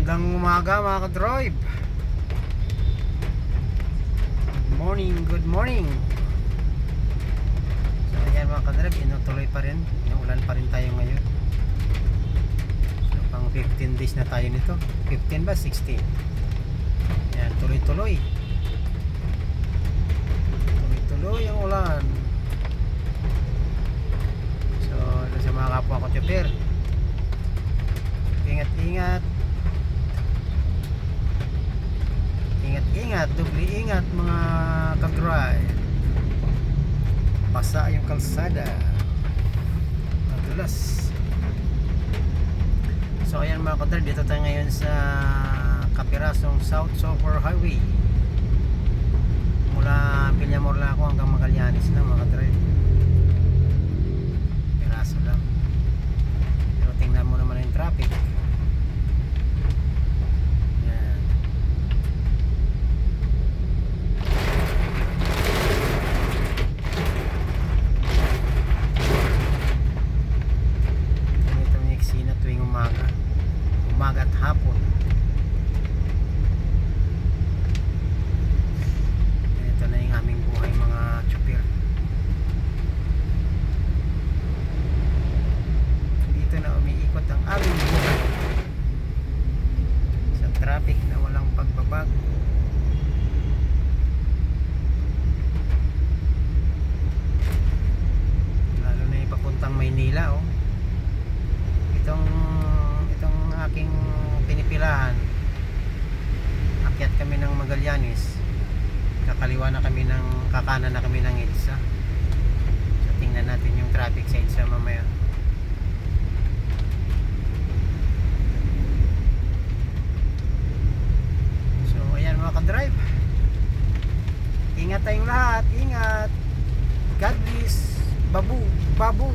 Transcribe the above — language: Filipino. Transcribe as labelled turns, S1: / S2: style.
S1: Magandang umaga mga ka-drive. Good morning. So ayan mga ka-drive, inutuloy pa rin. Inuulan pa rin tayo ngayon. So pang 15 days na tayo nito. 15 ba? 16. Ayan, tuloy-tuloy. Tuloy-tuloy ang ulan. So ito sa mga kapwa ko chopper, ingat-ingat. Ingat, doble ingat mga ka-drive. Basa yung kalsada, madulas. So ayan mga ka-drive, dito tayo ngayon sa Kapirasong South Socorro Highway. Mula Villamor lang ako hanggang Magallanes lang mga ka-drive. Piraso lang. Pero tingnan mo naman yung traffic. Umaga at hapon. Ito na yung aming buhay mga chopper. Dito na umiikot ang aming buhay sa traffic na walang pagbabago. Lalo na yung papuntang Maynila, oh. Itong aking pinipilahan, akyat kami ng Magallanes, kakaliwa na kami ng kakanan na kami ng EDSA. So tingnan natin yung traffic sa EDSA mamaya. So ayan mga ka-drive, ingat tayong lahat, ingat. God bless. Babu